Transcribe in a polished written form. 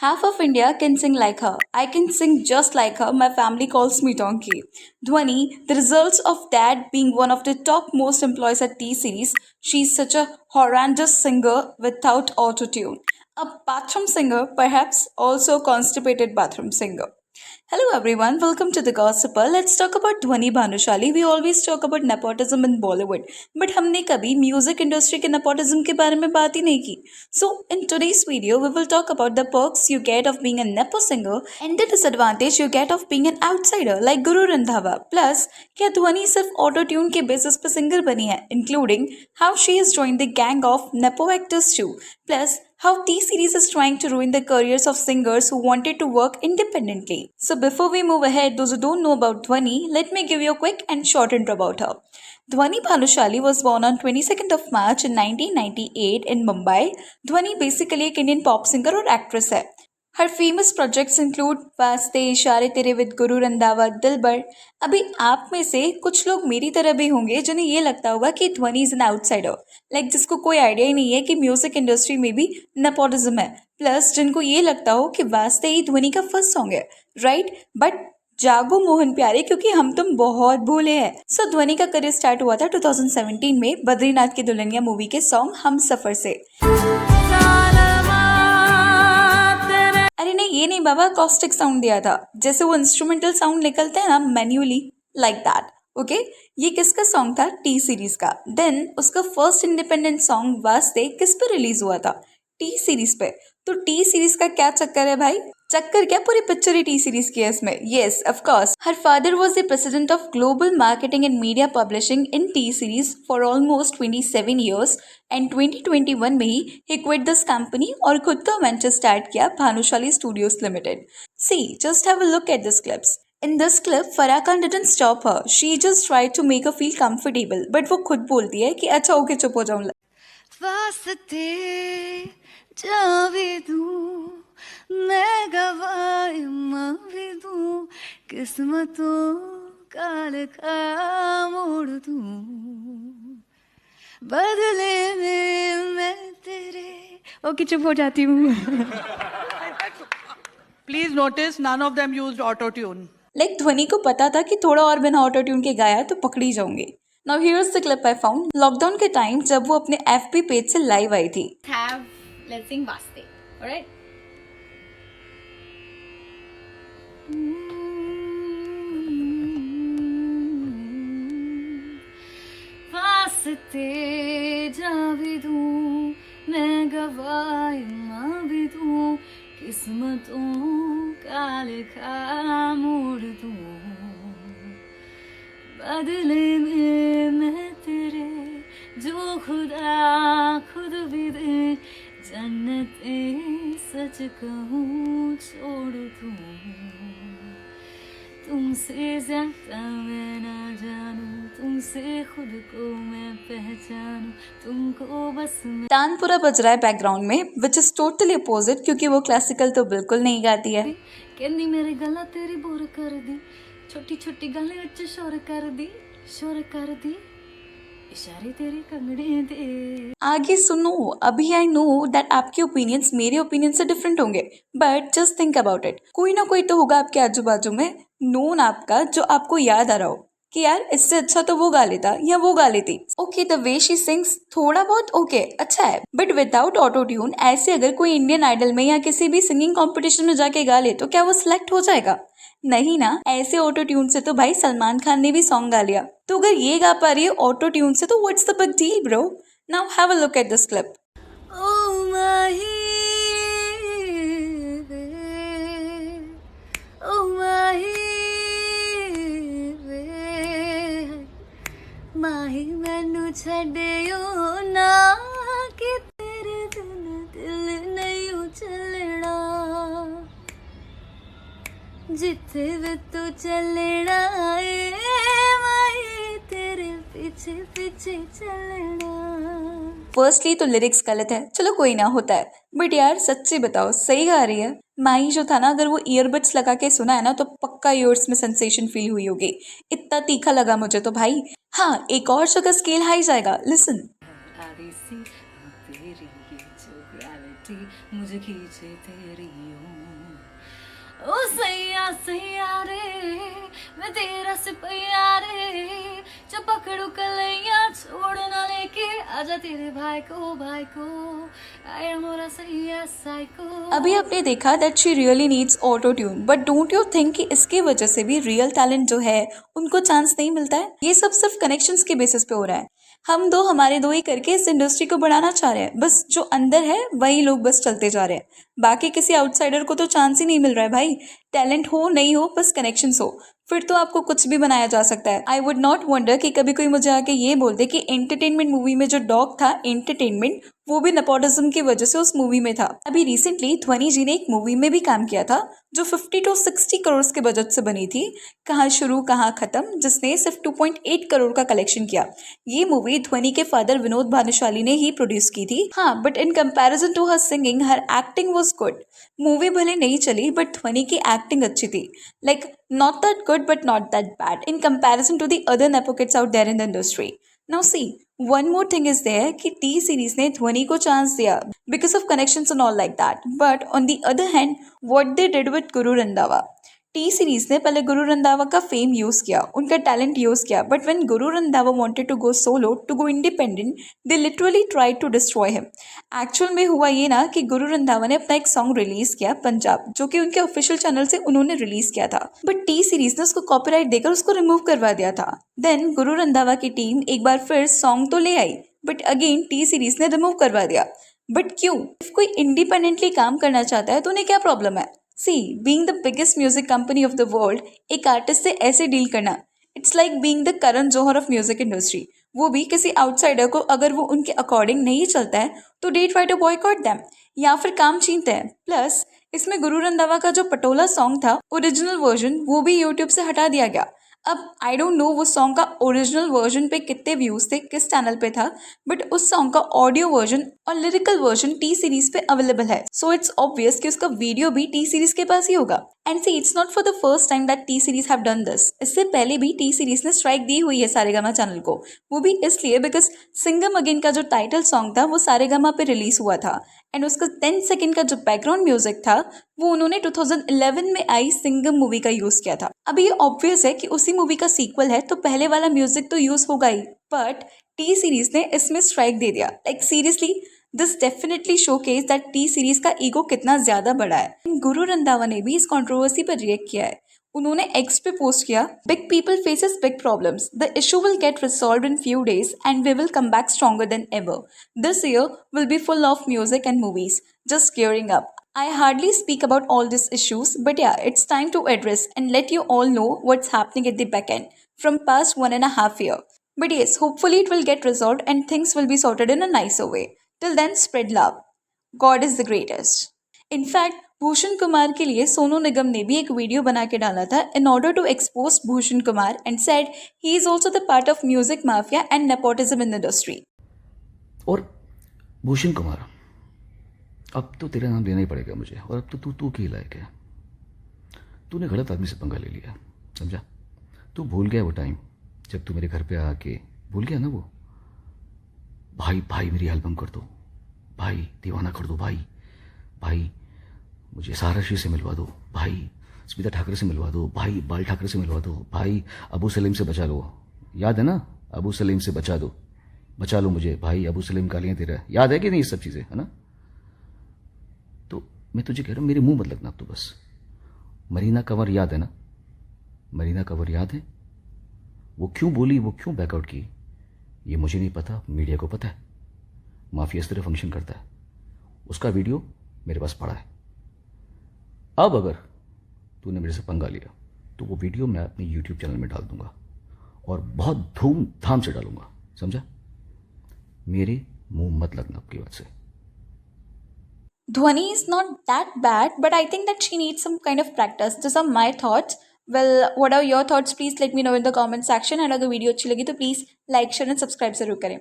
Half of India can sing like her. I can sing just like her. My family calls me Donkey. Dhwani, the results of dad being one of the top most employees at T Series, she's such a horrendous singer without auto-tune. A bathroom singer, perhaps also a constipated bathroom singer. Hello everyone, welcome to the Gossiper. Let's talk about Dhwani Bhanushali. We always talk about nepotism in Bollywood, but हमने कभी music industry के nepotism के बारे में बात ही नहीं की. So in today's video, we will talk about the perks you get of being a nepo singer and the disadvantage you get of being an outsider like Guru Randhawa. Plus, क्या ध्वनि सिर्फ auto tune के basis पर singer बनी है, including how she has joined the gang of nepo actors too. Plus, how T Series is trying to ruin the careers of singers who wanted to work independently. So before we move ahead, those who don't know about Dhwani, let me give you a quick and short intro about her. Dhwani Bhanushali was born on 22nd of March in 1998 in Mumbai. Dhwani basically एक Indian pop singer और actress है. Her famous projects include वास्ते, इशारे तेरे with Guru Randhawa, दिलबर. अभी आप में से कुछ लोग मेरी तरह भी होंगे जिन्हें ये लगता होगा कि ध्वनि इज एन आउटसाइडर, लाइक जिसको कोई आइडिया ही नहीं है कि म्यूजिक इंडस्ट्री में भी नेपोटिज्म है. प्लस जिनको ये लगता हो कि वास्ते ही ध्वनि का फर्स्ट सॉन्ग है, राइट? बट जागो मोहन प्यारे, क्योंकि हम तुम बहुत भूले हैं. सो ध्वनि का करियर स्टार्ट हुआ था 2017 में बद्रीनाथ की दुल्हनिया मूवी के सॉन्ग हम सफर से. अरे नहीं, ये नहीं बाबा, कॉस्टिक साउंड दिया था, जैसे वो इंस्ट्रूमेंटल साउंड निकलते हैं ना मैन्युअली, लाइक दैट. ओके, ये किसका सॉन्ग था? टी सीरीज का. देन उसका फर्स्ट इंडिपेंडेंट सॉन्ग वास्ते किस पे रिलीज हुआ था? टी सीरीज पे. तो टी सीरीज का क्या चक्कर है भाई? चक्कर क्या, पूरी पिक्चर ही टी सीरीज की है इसमें. Yes, of course. Her father was the president of global marketing and media publishing in T series for almost 27 years and 2021 में ही क्विट दिस कंपनी और खुद का वेंचर स्टार्ट किया, Bhanushali studios limited. See, just have a look at this clips. In this clip, Farah Khan didn't stop her. She just tried to make her feel comfortable. But वो खुद बोलती है कि अच्छा ओके चुप हो जाऊँ. वास्ते जावे दूं, मैं गवाए मावे दूं, किस्मतों का लिखा मोड़ दूं, बदले में मैं तेरे. ओके चुप हो जाती हूँ. Please notice none of them used auto tune. Like ध्वनि को पता था कि थोड़ा और बिना ऑटो ट्यून के गाया तो पकड़ी जाऊंगी. Now here's the clip I found. Lockdown के टाइम जब वो अपने एफबी पेज से लाइव आई थी. Let's sing Vaste, alright? वास्ते जावे दूं, मैं गवाए मावे दूं, किस्मतों का लिखा मोड़ दूं, बदले में मैं तेरे जो खुदा खुद भी दे, जन्नते सच कहूँ छोड़ दूं, तुमसे ज्यादा मैं ना जानूं, तुमसे खुद को मैं पहचानूं, तुमको बस मैं. तानपुरा बज रहा है बैकग्राउंड में, विच इज टोटली अपोजिट, क्योंकि वो क्लासिकल तो बिल्कुल नहीं गाती है. कहनी मेरे गला तेरी बोर कर दी, छोटी छोटी गले विच शोर कर दी, शोर कर दी, इशारे तेरे कंगड़े दे. आगे सुनो. अभी आई नो दैट आपके ओपिनियंस मेरे ओपिनियन से डिफरेंट होंगे, but just think about it. कोई ना कोई तो होगा आपके आजू बाजू में, नोन आपका, जो आपको याद आ रहा हो कि यार इससे अच्छा तो वो गा लेता या वो गा लेती. Okay, the way she sings थोड़ा बहुत ओके अच्छा है, बट विदाउट ऑटो ट्यून ऐसे अगर कोई इंडियन आइडल में या किसी भी सिंगिंग कॉम्पिटिशन में जाके गा ले तो क्या वो सिलेक्ट हो जाएगा? नहीं ना. ऐसे ऑटो ट्यून से तो भाई सलमान खान ने भी सॉन्ग गा लिया. तो अगर ये गा पा रही है ऑटो ट्यून से तो what's the big deal bro? Now have a look at this clip. ओ माही वे, ओ माही वे, माही मैनू छड्डियो ना कि तेरे बिन दिल नहीं चलना, जिथे भी तू चलना ए माही तेरे पीछे पीछे चलना. फर्स्टली तो लिरिक्स गलत है, चलो कोई ना, होता है. बट यार सच्ची बताओ, सही गा रही है. माही जो था ना, अगर वो ईयरबड्स लगा के सुना है ना तो पक्का ईयर्स में सेंसेशन फील हुई होगी. इतना तीखा लगा मुझे तो भाई. हाँ, एक और जगह स्केल हाई जाएगा, लिसन. मुझे खींचे तेरी ओ सैया सैया रे मैं तेरा सिपैया रे जो पकड़ू कलैया छोड़ ना लेके आजा तेरे भाई को आया मोरा सैया साइको। अभी आपने देखा that she really needs auto tune, but don't you think कि इसके वजह से भी रियल टैलेंट जो है उनको चांस नहीं मिलता है? ये सब सिर्फ कनेक्शंस के बेसिस पे हो रहा है। हम दो हमारे दो ही करके इस इंडस्ट्री को बढ़ाना चाह रहे हैं, बस जो अंदर है वही लोग बस चलते जा रहे हैं। बाकी किसी आउटसाइडर को तो चांस ही नहीं मिल रहा है भाई। टैलेंट हो नहीं हो, बस कनेक्शंस हो, फिर तो आपको कुछ भी बनाया जा सकता है। आई वुड नॉट वंडर कि कभी कोई मुझे आके ये बोल दे कि एंटरटेनमेंट मूवी में जो डॉग था एंटरटेनमेंट, वो भी नेपोटिज्म की वजह से उस मूवी में था। अभी रिसेंटली ध्वनि जी ने एक मूवी में भी काम किया था जो 50 to 60 करोड़ के बजट से बनी थी, कहाँ शुरू कहाँ खत्म, जिसने सिर्फ 2.8 करोड़ का कलेक्शन किया। ये मूवी ध्वनि के फादर विनोद भानुशाली ने ही प्रोड्यूस की थी। हाँ, but in comparison to her singing, her acting was good. Movie भले नहीं चली बट ध्वनि की एक्टिंग अच्छी थी। Like not that good but not that bad in comparison to the other nepo kids out there in the industry. Now see, one more thing is there कि T series ने ध्वनि को chance दिया because of connections and all like that, but on the other hand what they did with Guru Randhawa. T series ने पहले गुरु रंधावा का fame use किया, उनका talent use किया, but when Guru Randhawa wanted to go solo, to go independent, they literally tried to destroy him. Actual में हुआ ये ना कि गुरु रंधावा ने अपना एक सॉन्ग रिलीज किया पंजाब, जो कि उनके ऑफिशियल चैनल से उन्होंने रिलीज किया था, बट टी सीरीज ने उसको कॉपीराइट देकर उसको रिमूव करवा दिया था। देन गुरु रंधावा की टीम एक बार फिर सॉन्ग तो ले आई, बट अगेन टी सीरीज ने रिमूव करवा दिया। बट क्यों? इफ कोई इंडिपेंडेंटली काम करना चाहता है तो उन्हें क्या प्रॉब्लम है? See, being the biggest music company of the world, एक आर्टिस्ट से ऐसे डील करना, it's like being the Karan Johar of music industry. वो भी किसी आउटसाइडर को अगर वो उनके अकॉर्डिंग नहीं चलता है तो they try to boycott them या फिर काम छीनते हैं। प्लस इसमें गुरु रंधावा का जो पटोला सॉन्ग था ओरिजिनल वर्जन, वो भी यूट्यूब से हटा दिया गया। अब आई डोंट नो वो सॉन्ग का ओरिजिनल वर्जन पे कितने व्यूज थे, किस चैनल पे था, बट उस सॉन्ग का ऑडियो वर्जन और लिरिकल वर्जन टी सीरीज पे अवेलेबल है। सो इट्स ऑब्वियस कि उसका वीडियो भी टी सीरीज के पास ही होगा। And see, it's not for the first time that T series have done this. इससे पहले भी टी सीरीज ने स्ट्राइक दी हुई है सारेगामा चैनल को, वो भी इसलिए बिकॉज सिंगम अगेन का जो टाइटल सॉन्ग था वो सारेगामा पे रिलीज हुआ था, एंड उसका 10 सेकेंड का जो बैकग्राउंड म्यूजिक था वो उन्होंने 2011 में आई सिंगम मूवी का यूज किया था। अभी ये ऑब्वियस है कि उसी मूवी का सीक्वल है तो पहले वाला म्यूजिक तो यूज होगा ही, बट टी सीरीज ने इसमें स्ट्राइक दे दिया। Like seriously, this definitely showcase that T series का ईगो कितना ज्यादा बड़ा है। गुरु रंधावा ने भी इस कंट्रोवर्सी पर रिएक्ट किया है। उन्होंने एक्स पे पोस्ट किया, big people faces big problems, the issue will get resolved in few days and we will come back stronger than ever. This year will be full of music and movies, just gearing up. I hardly speak about all these issues, but yeah, it's time to address and let you all know what's happening at the back end from past 1.5 years. But yes, hopefully it will get resolved and things will be sorted in a nicer way. Till then, spread love. God is the greatest. In fact, Bhushan Kumar के लिए सोनू निगम ने भी एक video बना के डाला था in order to expose Bhushan Kumar and said he is also the part of music mafia and nepotism in the industry. और भूषण कुमार, अब तो तेरा नाम लेना ही पड़ेगा मुझे, और अब तो तू की लायक है। तूने गलत आदमी से पंगा ले लिया, समझा? तू भूल गया वो टाइम जब तू मेरे घर पे आके, भूल गया ना वो? भाई मेरी एल्बम कर दो, भाई दीवाना कर दो, भाई मुझे सारा शी से मिलवा दो, भाई स्मिता ठाकरे से मिलवा दो, भाई बाल ठाकरे से मिलवा दो, भाई अबू सलीम से बचा लो। याद है ना? अबू सलीम से बचा लो मुझे, भाई अबू सलीम गालियाँ तेरा, याद है कि नहीं ये सब चीज़ें, है ना? तो मैं तुझे कह रहा हूँ, मेरे मुंह मत लगना अब तो बस। मरीना कंवर याद है ना? मरीना कंवर याद है? वो क्यों बोली, वो क्यों बैकआउट की, ये मुझे नहीं पता, मीडिया को पता है। माफिया इस तरह फंक्शन करता है। उसका वीडियो मेरे पास पड़ा है। अब अगर तूने मेरे से पंगा लिया तो वो वीडियो मैं अपने YouTube चैनल में डाल दूंगा, और बहुत धूमधाम से डालूंगा, समझा? मेरे मुंह मत लगना आपकी बात से। Dhwani is not that bad, but I think that she needs some kind of practice. These are my thoughts. Well, what are your thoughts? Please let me know in the comment section. And अगर video अच्छी लगी तो please like share and subscribe जरूर करें।